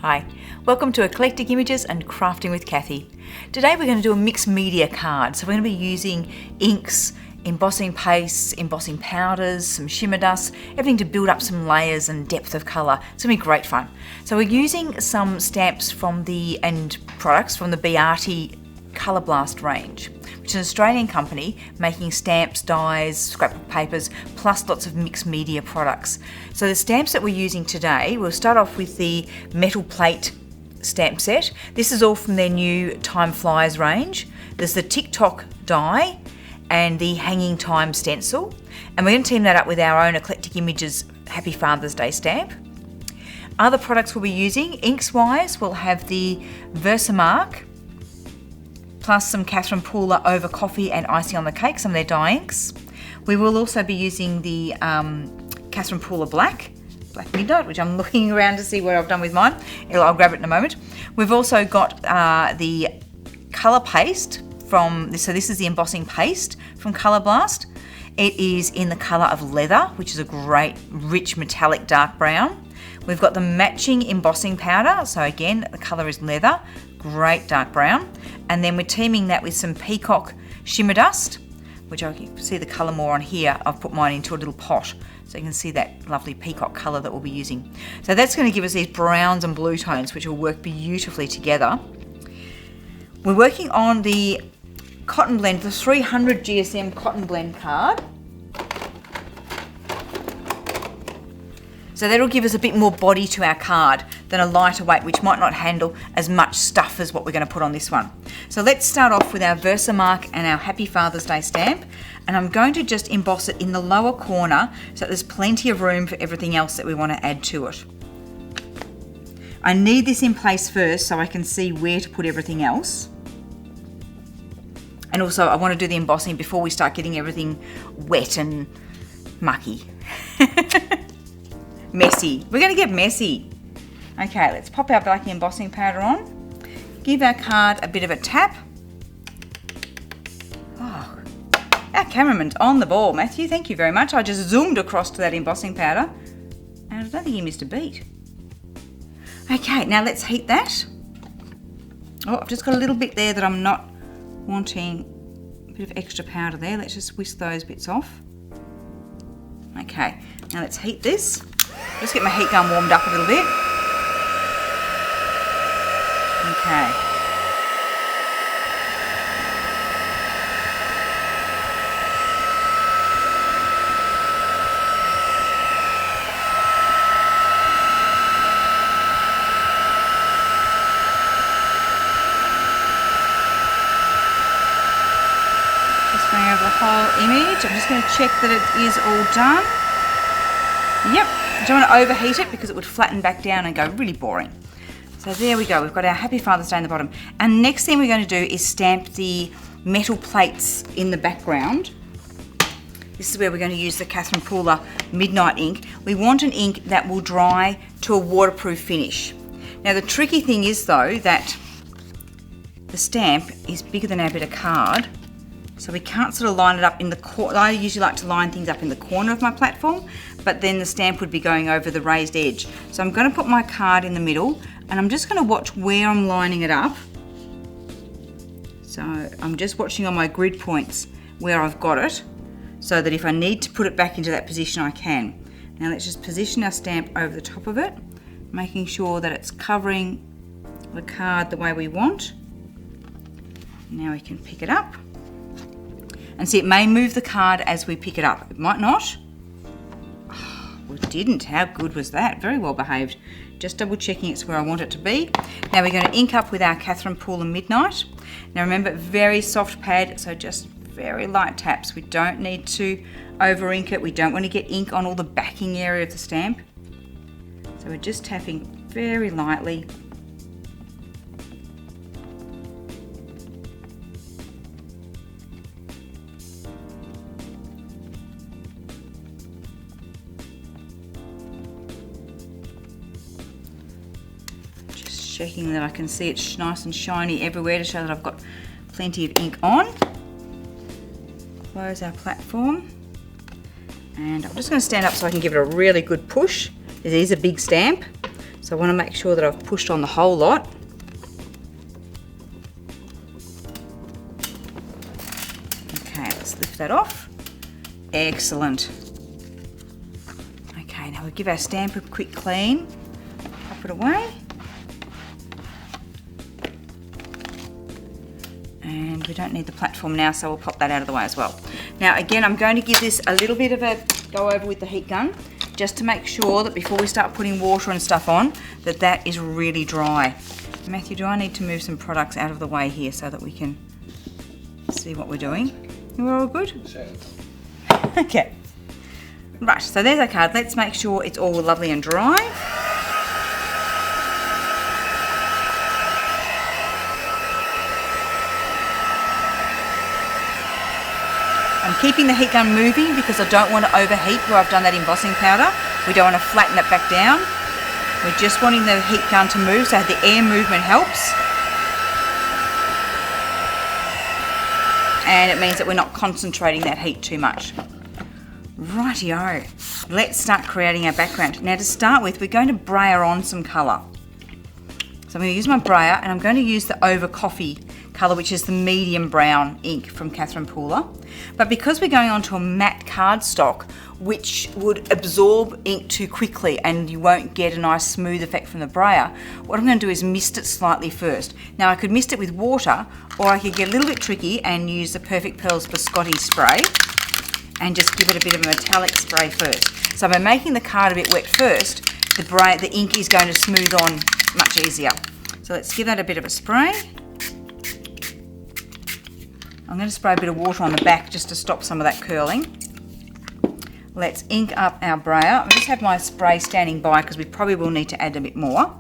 Hi, welcome to Eclectic Images and Crafting with Kathy. Today we're going to do a mixed media card. So we're going to be using inks, embossing pastes, embossing powders, some shimmer dust, everything to build up some layers and depth of colour. It's going to be great fun. So we're using some stamps and products from the BeeArty Colour Blast range, which is an Australian company making stamps, dies, scrapbook papers, plus lots of mixed media products. So the stamps that we're using today, we'll start off with the metal plate stamp set. This is all from their new Time Flies range. There's the Tic Tok die and the Hanging Time stencil. And we're going to team that up with our own Eclectic Images Happy Father's Day stamp. Other products we'll be using, inks-wise, we'll have the Versamark, plus some Catherine Pooler over coffee and icing on the cake, some of their dye inks. We will also be using the Catherine Pooler Black Midnight, which I'm looking around to see what I've done with mine. I'll grab it in a moment. We've also got the colour paste from, so this is the embossing paste from Colour Blast. It is in the colour of leather, which is a great, rich, metallic dark brown. We've got the matching embossing powder, so again, the colour is leather, great dark brown. And then we're teaming that with some Peacock shimmer dust, which I can see the colour more on here. I've put mine into a little pot, so you can see that lovely peacock colour that we'll be using. So that's going to give us these browns and blue tones, which will work beautifully together. We're working on the cotton blend, the 300 GSM cotton blend card. So that'll give us a bit more body to our card than a lighter weight, which might not handle as much stuff as what we're going to put on this one. So let's start off with our Versamark and our Happy Father's Day stamp. And I'm going to just emboss it in the lower corner so that there's plenty of room for everything else that we want to add to it. I need this in place first so I can see where to put everything else. And also I want to do the embossing before we start getting everything wet and mucky. Messy. We're going to get messy. Okay, let's pop our black embossing powder on. Give our card a bit of a tap. Oh, our cameraman's on the ball, Matthew. Thank you very much. I just zoomed across to that embossing powder and I don't think he missed a beat. Okay, now let's heat that. Oh, I've just got a little bit there that I'm not wanting. A bit of extra powder there. Let's just whisk those bits off. Okay, now let's heat this. Just get my heat gun warmed up a little bit. Okay. Just going over the whole image. I'm just going to check that it is all done. Yep. I don't want to overheat it because it would flatten back down and go really boring. So there we go, we've got our Happy Father's Day in the bottom. And next thing we're going to do is stamp the metal plates in the background. This is where we're going to use the Catherine Pooler Midnight ink. We want an ink that will dry to a waterproof finish. Now the tricky thing is though that the stamp is bigger than our bit of card, so we can't sort of line it up in the corner. I usually like to line things up in the corner of my platform, but then the stamp would be going over the raised edge. So I'm going to put my card in the middle and I'm just going to watch where I'm lining it up. So I'm just watching on my grid points where I've got it, so that if I need to put it back into that position, I can. Now let's just position our stamp over the top of it, making sure that it's covering the card the way we want. Now we can pick it up. And see, it may move the card as we pick it up. It might not. Oh, well, it didn't. How good was that? Very well behaved. Just double checking it's where I want it to be. Now we're going to ink up with our Catherine Pooler Midnight. Now remember, very soft pad, so just very light taps. We don't need to over ink it. We don't want to get ink on all the backing area of the stamp. So we're just tapping very lightly. Checking that I can see it's nice and shiny everywhere to show that I've got plenty of ink on. Close our platform. And I'm just going to stand up so I can give it a really good push. It is a big stamp, So I want to make sure that I've pushed on the whole lot. Okay, let's lift that off. Excellent. Okay, now we'll give our stamp a quick clean. Pop it away. And we don't need the platform now, so we'll pop that out of the way as well. Now again, I'm going to give this a little bit of a go over with the heat gun, just to make sure that before we start putting water and stuff on, that is really dry. Matthew, do I need to move some products out of the way here so that we can see what we're doing? We're all good? Okay. Right, so there's our card. Let's make sure it's all lovely and dry. I'm keeping the heat gun moving because I don't want to overheat where I've done that embossing powder. We don't want to flatten it back down. We're just wanting the heat gun to move so the air movement helps. And it means that we're not concentrating that heat too much. Rightio, let's start creating our background. Now to start with, we're going to brayer on some colour. So I'm going to use my brayer and I'm going to use the Over Coffee colour, which is the medium brown ink from Catherine Pooler. But because we're going onto a matte cardstock, which would absorb ink too quickly and you won't get a nice smooth effect from the brayer, what I'm going to do is mist it slightly first. Now I could mist it with water, or I could get a little bit tricky and use the Perfect Pearls Biscotti spray and just give it a bit of a metallic spray first. So by making the card a bit wet first, the ink is going to smooth on much easier. So let's give that a bit of a spray. I'm going to spray a bit of water on the back just to stop some of that curling. Let's ink up our brayer. I just have my spray standing by because we probably will need to add a bit more.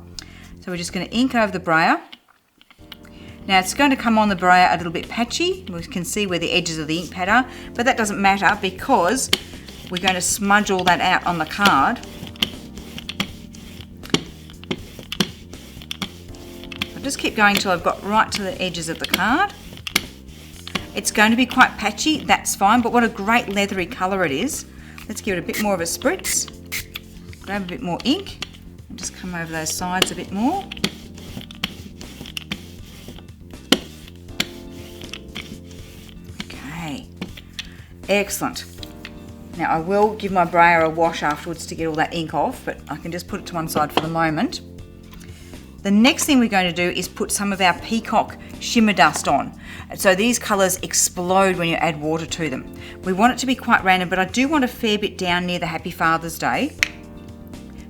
So we're just going to ink over the brayer. Now it's going to come on the brayer a little bit patchy. We can see where the edges of the ink pad are, but that doesn't matter because we're going to smudge all that out on the card. I'll just keep going till I've got right to the edges of the card. It's going to be quite patchy, that's fine, but what a great leathery colour it is. Let's give it a bit more of a spritz. Grab a bit more ink and just come over those sides a bit more. Okay, excellent. Now I will give my brayer a wash afterwards to get all that ink off, but I can just put it to one side for the moment. The next thing we're going to do is put some of our Peacock shimmer dust on. So these colours explode when you add water to them. We want it to be quite random, but I do want a fair bit down near the Happy Father's Day.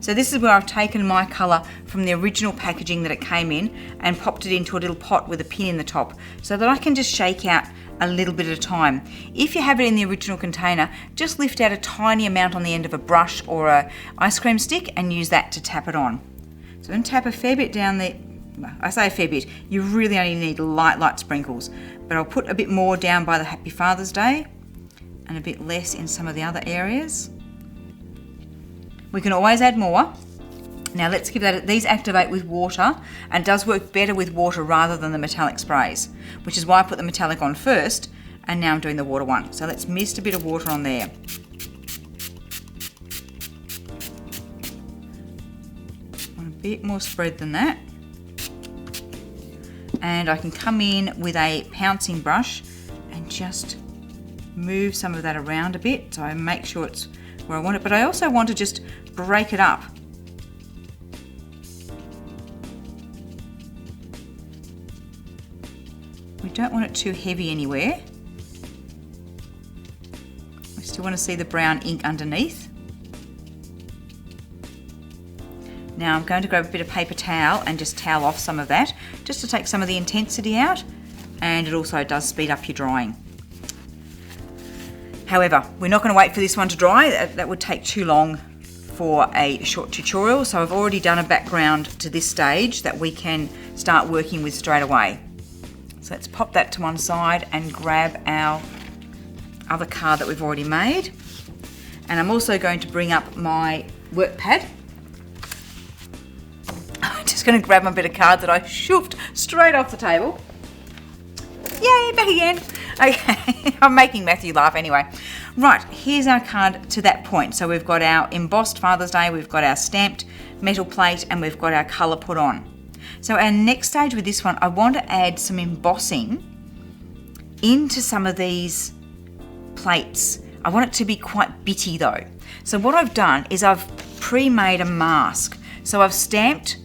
So this is where I've taken my colour from the original packaging that it came in and popped it into a little pot with a pin in the top so that I can just shake out a little bit at a time. If you have it in the original container, just lift out a tiny amount on the end of a brush or a ice cream stick and use that to tap it on. So I'm going to tap a fair bit down there. I say a fair bit, you really only need light sprinkles, but I'll put a bit more down by the Happy Father's Day and a bit less in some of the other areas. We can always add more. Now let's give that, these activate with water and does work better with water rather than the metallic sprays, which is why I put the metallic on first and now I'm doing the water one. So let's mist a bit of water on there. Bit more spread than that, and I can come in with a pouncing brush and just move some of that around a bit so I make sure it's where I want it, but I also want to just break it up. We don't want it too heavy anywhere. We still want to see the brown ink underneath. Now I'm going to grab a bit of paper towel and just towel off some of that, just to take some of the intensity out, and it also does speed up your drying. However, we're not going to wait for this one to dry, that would take too long for a short tutorial, so I've already done a background to this stage that we can start working with straight away. So let's pop that to one side and grab our other card that we've already made. And I'm also going to bring up my work pad. I'm just going to grab my bit of card that I shoved straight off the table. Yay, back again. Okay, I'm making Matthew laugh anyway. Right, here's our card to that point. So we've got our embossed Father's Day, we've got our stamped metal plate, and we've got our colour put on. So our next stage with this one, I want to add some embossing into some of these plates. I want it to be quite bitty though. So what I've done is I've pre-made a mask. So I've stamped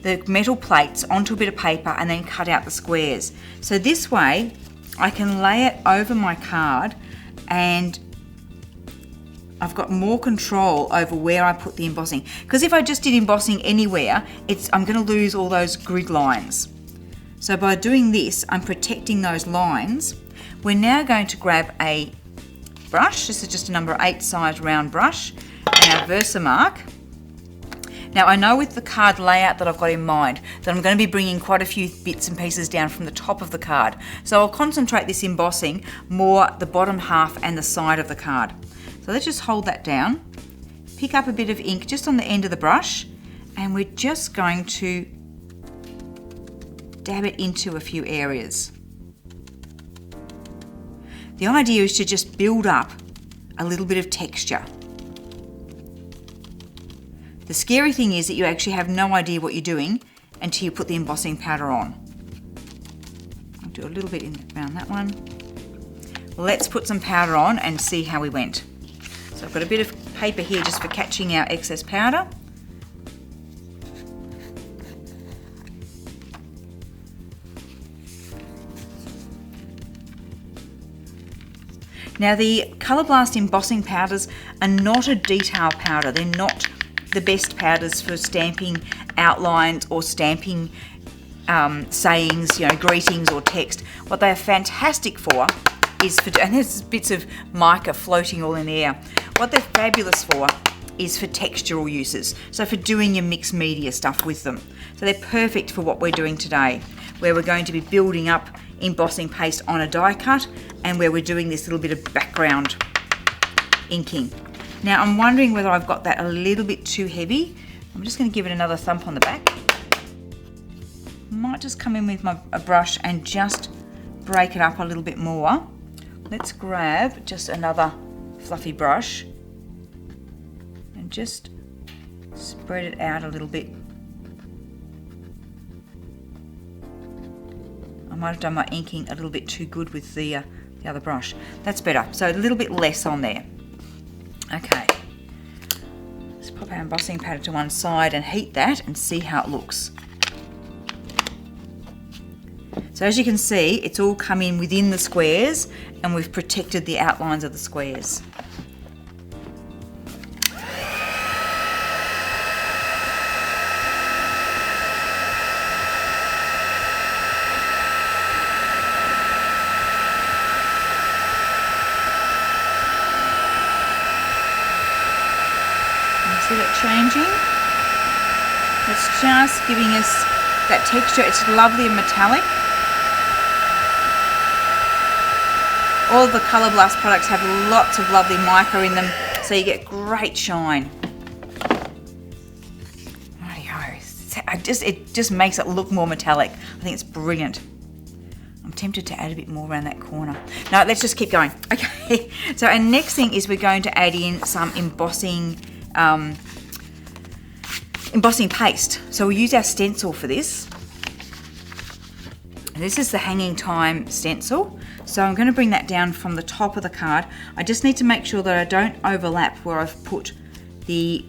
the metal plates onto a bit of paper and then cut out the squares. So this way I can lay it over my card and I've got more control over where I put the embossing. Because if I just did embossing anywhere, I'm going to lose all those grid lines. So by doing this, I'm protecting those lines. We're now going to grab a brush. This is just a number 8 size round brush, and our Versamark. Now I know with the card layout that I've got in mind that I'm going to be bringing quite a few bits and pieces down from the top of the card. So I'll concentrate this embossing more the bottom half and the side of the card. So let's just hold that down, pick up a bit of ink just on the end of the brush, and we're just going to dab it into a few areas. The idea is to just build up a little bit of texture. The scary thing is that you actually have no idea what you're doing until you put the embossing powder on. I'll do a little bit around that one. Let's put some powder on and see how we went. So I've got a bit of paper here just for catching our excess powder. Now the Colour Blast embossing powders are not a detail powder. They're not the best powders for stamping outlines or stamping sayings, greetings or text. What they are fantastic for is for, and there's bits of mica floating all in the air. What they're fabulous for is for textural uses. So for doing your mixed media stuff with them. So they're perfect for what we're doing today, where we're going to be building up embossing paste on a die cut and where we're doing this little bit of background inking. Now I'm wondering whether I've got that a little bit too heavy. I'm just going to give it another thump on the back. Might just come in with a brush and just break it up a little bit more. Let's grab just another fluffy brush and just spread it out a little bit. I might have done my inking a little bit too good with the other brush. That's better. So a little bit less on there. Okay. Let's pop our embossing powder to one side and heat that and see how it looks. So as you can see, it's all come in within the squares and we've protected the outlines of the squares. See that changing? It's just giving us that texture. It's lovely and metallic. All of the Colour Blast products have lots of lovely mica in them, so you get great shine. Rightio. It just makes it look more metallic. I think it's brilliant. I'm tempted to add a bit more around that corner. No, let's just keep going. Okay, so our next thing is we're going to add in some embossing paste. So we'll use our stencil for this. And this is the hanging time stencil. So I'm going to bring that down from the top of the card. I just need to make sure that I don't overlap where I've put the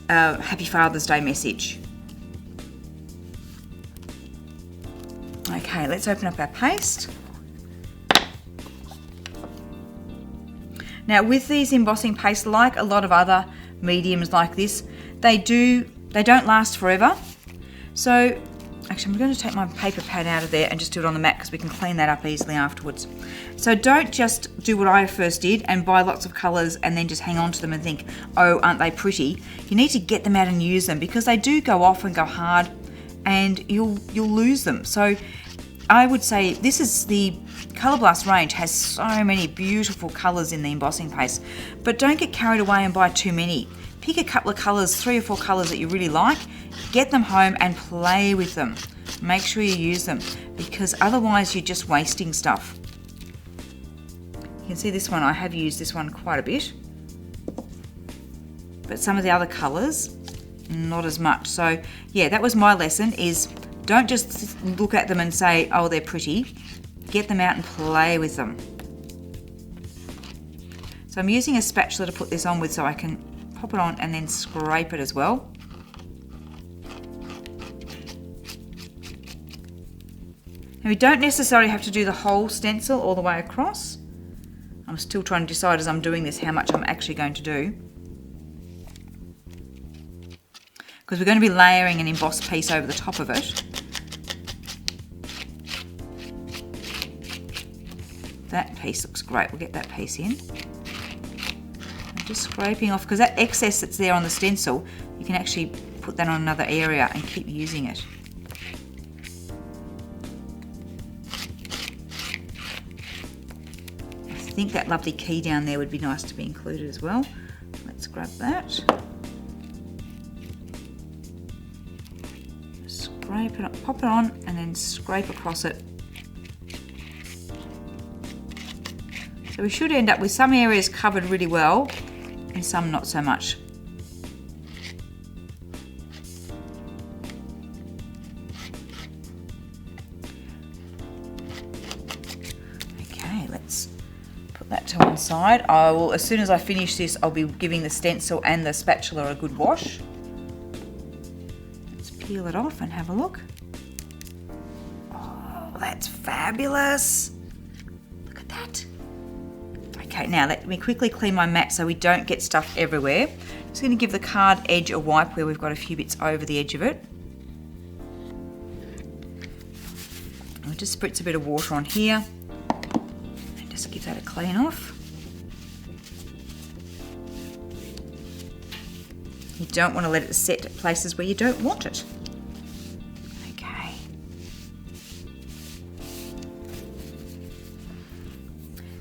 Happy Father's Day message. Okay, let's open up our paste. Now with these embossing pastes, like a lot of other mediums like this, they don't last forever. So actually I'm going to take my paper pad out of there and just do it on the mat because we can clean that up easily afterwards. So don't just do what I first did and buy lots of colours and then just hang on to them and think, oh, aren't they pretty? You need to get them out and use them because they do go off and go hard and you'll lose them. So I would say this is the Colour Blast range has so many beautiful colours in the embossing paste, but don't get carried away and buy too many. Pick a couple of colours, 3 or 4 colours that you really like, get them home and play with them. Make sure you use them because otherwise you're just wasting stuff. can see this one, I have used this one quite a bit. But some of the other colours, not as much. So yeah, that was my lesson, is don't just look at them and say, oh, they're pretty. Get them out and play with them. So I'm using a spatula to put this on with so I can pop it on and then scrape it as well. Now we don't necessarily have to do the whole stencil all the way across. I'm still trying to decide as I'm doing this how much I'm actually going to do. Because we're going to be layering an embossed piece over the top of it. That piece looks great. We'll get that piece in. I'm just scraping off, because that excess that's there on the stencil, you can actually put that on another area and keep using it. I think that lovely key down there would be nice to be included as well. Let's grab that. Scrape it up, pop it on, and then scrape across it. So we should end up with some areas covered really well and some not so much. Okay, let's put that to one side. I will, as soon as I finish this, I'll be giving the stencil and the spatula a good wash. Let's peel it off and have a look. Oh, that's fabulous. Look at that. Okay, now let me quickly clean my mat so we don't get stuff everywhere. Just going to give the card edge a wipe where we've got a few bits over the edge of it. I'll just spritz a bit of water on here and just give that a clean off. You don't want to let it set at places where you don't want it. Okay.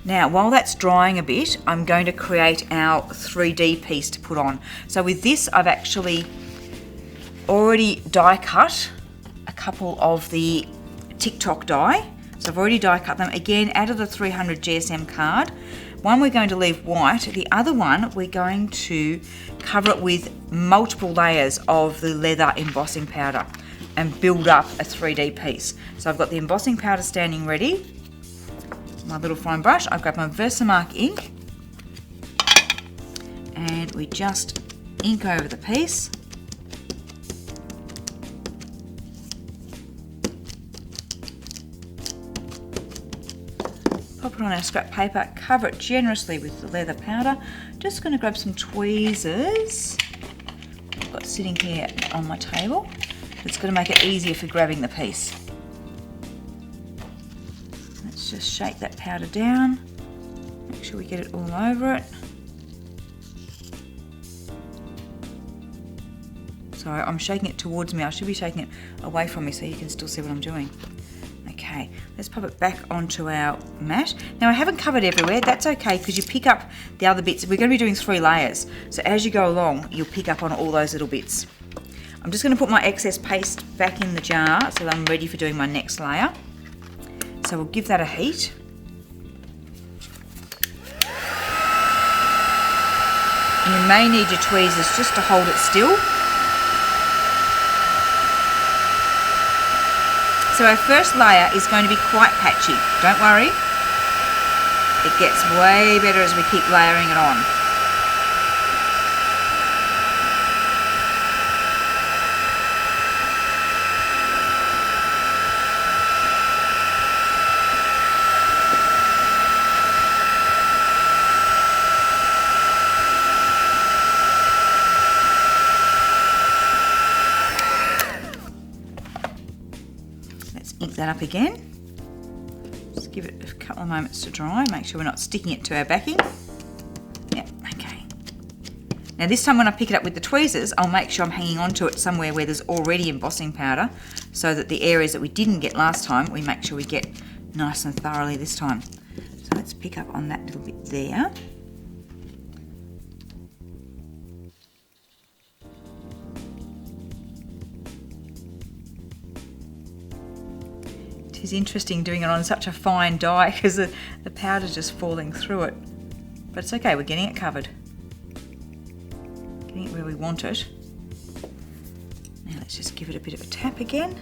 Now, while that's drying a bit, I'm going to create our 3D piece to put on. So with this, I've actually already die cut a couple of the Tic Tok die. So I've already die cut them, again, out of the 300 GSM card. One we're going to leave white, the other one we're going to cover it with multiple layers of the leather embossing powder and build up a 3D piece. So I've got the embossing powder standing ready. My little fine brush, I've got my Versamark ink, and we just ink over the piece. Pop it on our scrap paper, cover it generously with the leather powder. Just going to grab some tweezers I've got sitting here on my table. It's going to make it easier for grabbing the piece. Just shake that powder down, make sure we get it all over it. Sorry, I'm shaking it towards me. I should be shaking it away from me so you can still see what I'm doing. Okay, let's pop it back onto our mat. Now I haven't covered everywhere, that's okay because you pick up the other bits. We're going to be doing 3 layers, so as you go along you'll pick up on all those little bits. I'm just going to put my excess paste back in the jar so that I'm ready for doing my next layer. So we'll give that a heat. And you may need your tweezers just to hold it still. So our first layer is going to be quite patchy. Don't worry. It gets way better as we keep layering it on. Ink that up again. Just give it a couple of moments to dry. Make sure we're not sticking it to our backing. Yeah, okay. Now this time when I pick it up with the tweezers, I'll make sure I'm hanging onto it somewhere where there's already embossing powder so that the areas that we didn't get last time, we make sure we get nice and thoroughly this time. So let's pick up on that little bit there. It is interesting doing it on such a fine die because the powder's just falling through it. But it's okay, we're getting it covered. Getting it where we want it. Now let's just give it a bit of a tap again.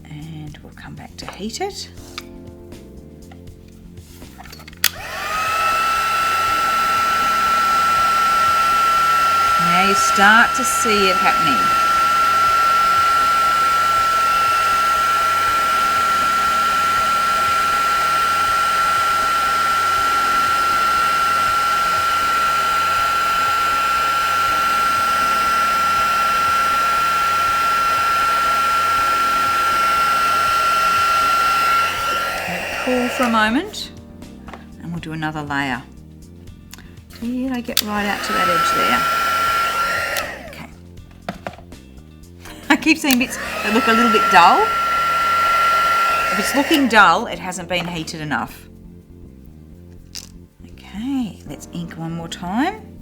And we'll come back to heat it. Now you start to see it happening. Cool for a moment, and we'll do another layer. Did I get right out to that edge there? Okay. I keep seeing bits that look a little bit dull. If it's looking dull, it hasn't been heated enough. Okay, let's ink one more time.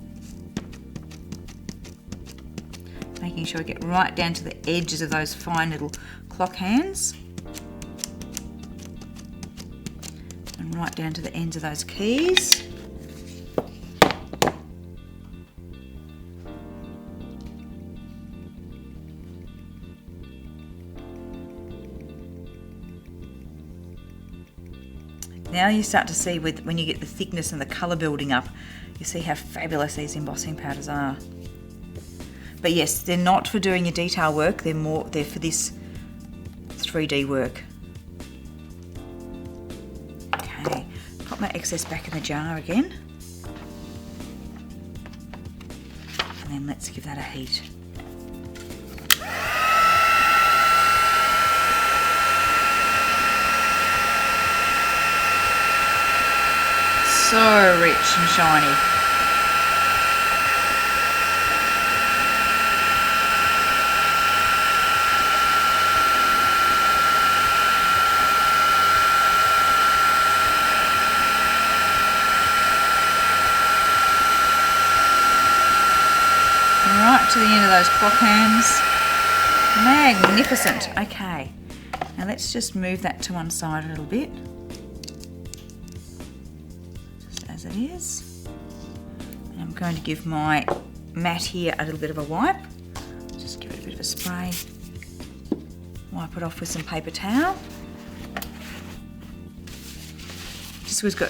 Making sure I get right down to the edges of those fine little clock hands. And right down to the ends of those keys. Now you start to see when you get the thickness and the colour building up, you see how fabulous these embossing powders are. But yes, they're not for doing your detail work, they're for this 3D work. Okay, pop my excess back in the jar again. And then let's give that a heat. So rich and shiny. Right to the end of those clock hands. Magnificent. Okay, now let's just move that to one side a little bit. As it is. And I'm going to give my mat here a little bit of a wipe. Just give it a bit of a spray. Wipe it off with some paper towel.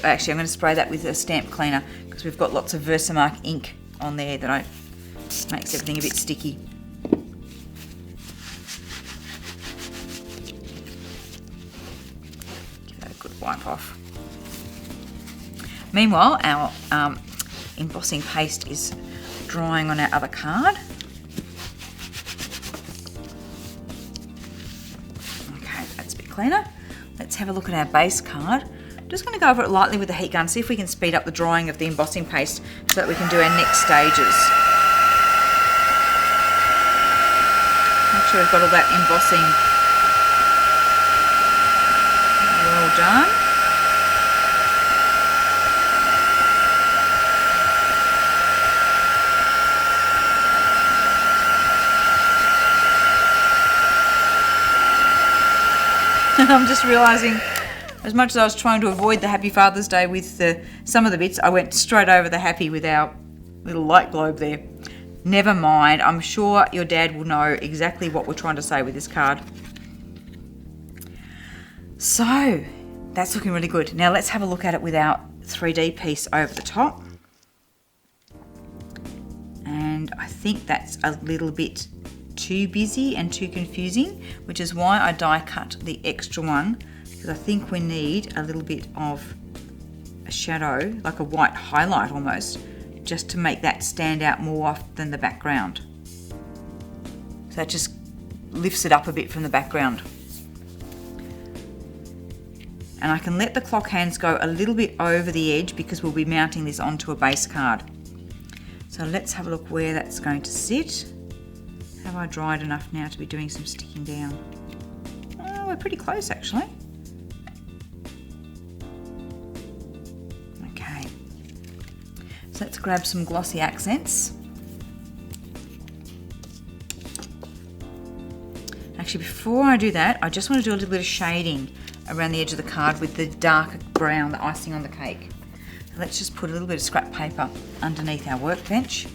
Actually, I'm going to spray that with a stamp cleaner because we've got lots of Versamark ink on there that makes everything a bit sticky. Give that a good wipe off. Meanwhile, our embossing paste is drying on our other card. Okay, that's a bit cleaner. Let's have a look at our base card. I'm just going to go over it lightly with the heat gun, see if we can speed up the drying of the embossing paste so that we can do our next stages. Make sure we've got all that embossing well done. I'm just realising, as much as I was trying to avoid the Happy Father's Day with some of the bits, I went straight over the happy with our little light globe there. Never mind, I'm sure your dad will know exactly what we're trying to say with this card. So, that's looking really good. Now let's have a look at it with our 3D piece over the top. And I think that's a little bit too busy and too confusing, which is why I die cut the extra one, because I think we need a little bit of a shadow, like a white highlight almost, just to make that stand out more than the background. So that just lifts it up a bit from the background. And I can let the clock hands go a little bit over the edge because we'll be mounting this onto a base card. So let's have a look where that's going to sit. Have I dried enough now to be doing some sticking down? Oh, we're pretty close actually. Okay, so let's grab some glossy accents. Actually, Actually, before I do that, I just want to do a little bit of shading around the edge of the card with the dark brown, the icing on the cake. So let's just put a little bit of scrap paper underneath our workbench.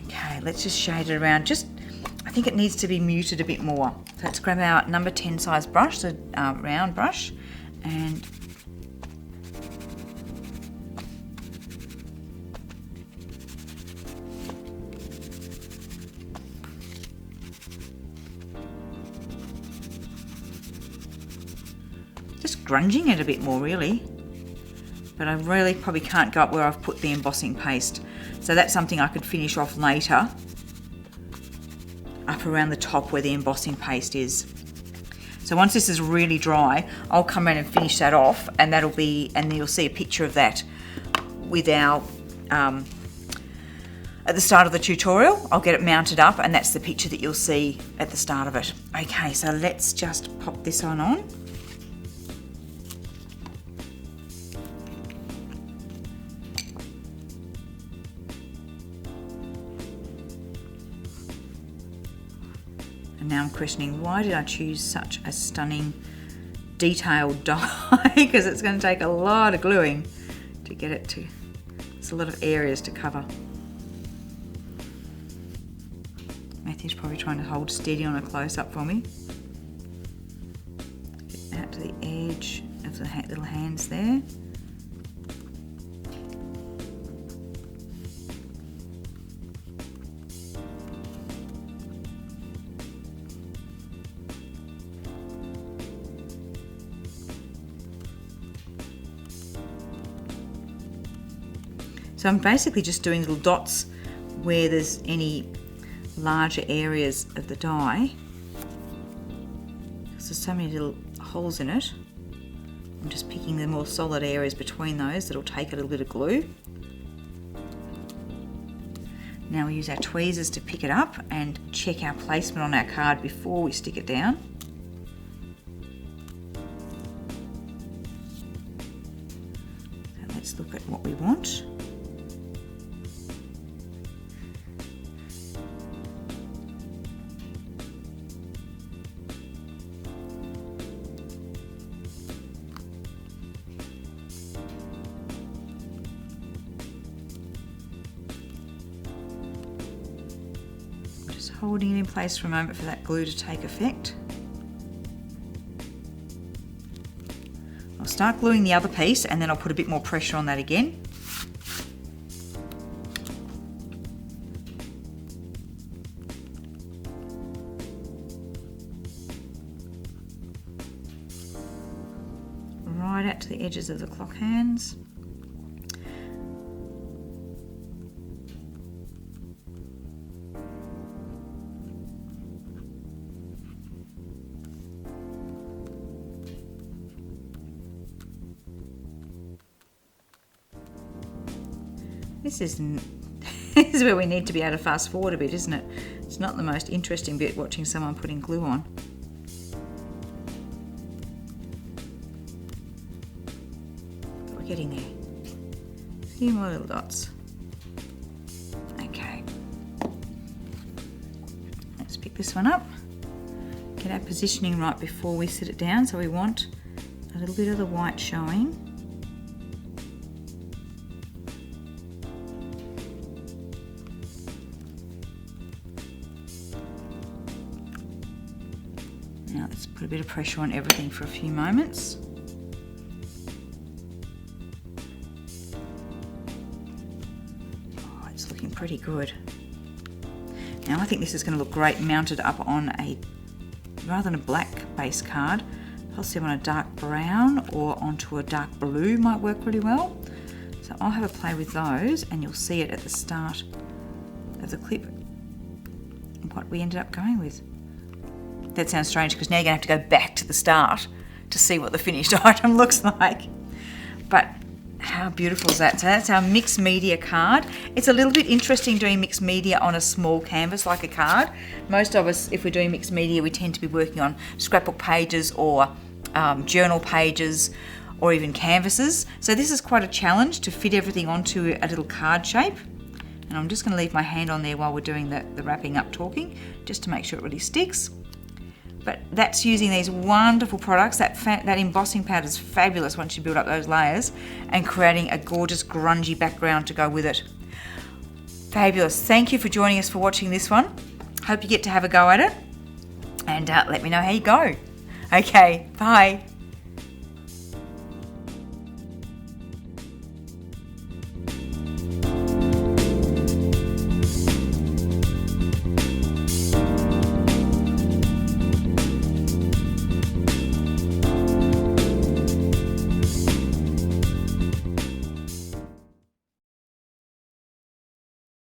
Okay, let's just shade it around. I think it needs to be muted a bit more. So let's grab our number 10 size brush, the round brush, and just grunging it a bit more really. But I really probably can't go up where I've put the embossing paste. So that's something I could finish off later, up around the top where the embossing paste is. So once this is really dry, I'll come around and finish that off, and that'll be, and you'll see a picture of that with our, at the start of the tutorial. I'll get it mounted up, and that's the picture that you'll see at the start of it. Okay, so let's just pop this on. Now I'm questioning, why did I choose such a stunning detailed die? Because it's going to take a lot of gluing to get it to, it's a lot of areas to cover. Matthew's probably trying to hold steady on a close-up for me. Get out to the edge of the little hands there. So I'm basically just doing little dots where there's any larger areas of the die, because there's so many little holes in it. I'm just picking the more solid areas between those that'll take a little bit of glue. Now we use our tweezers to pick it up and check our placement on our card before we stick it down. So let's look at what we want. Holding it in place for a moment for that glue to take effect. I'll start gluing the other piece and then I'll put a bit more pressure on that again. Right out to the edges of the clock hands. This is where we need to be able to fast forward a bit, isn't it? It's not the most interesting bit, watching someone putting glue on. We're getting there. A few more little dots. Okay. Let's pick this one up. Get our positioning right before we sit it down, so we want a little bit of the white showing. Now let's put a bit of pressure on everything for a few moments. Oh, it's looking pretty good. Now I think this is going to look great mounted up on a, rather than a black base card, possibly on a dark brown or onto a dark blue might work really well. So I'll have a play with those and you'll see it at the start of the clip what we ended up going with. That sounds strange because now you're going to have to go back to the start to see what the finished item looks like. But how beautiful is that? So that's our mixed media card. It's a little bit interesting doing mixed media on a small canvas like a card. Most of us, if we're doing mixed media, we tend to be working on scrapbook pages or journal pages or even canvases. So this is quite a challenge to fit everything onto a little card shape. And I'm just going to leave my hand on there while we're doing the wrapping up talking, just to make sure it really sticks. But that's using these wonderful products. That embossing powder is fabulous once you build up those layers, and creating a gorgeous grungy background to go with it. Fabulous. Thank you for joining us for watching this one. Hope you get to have a go at it, and let me know how you go. Okay, bye.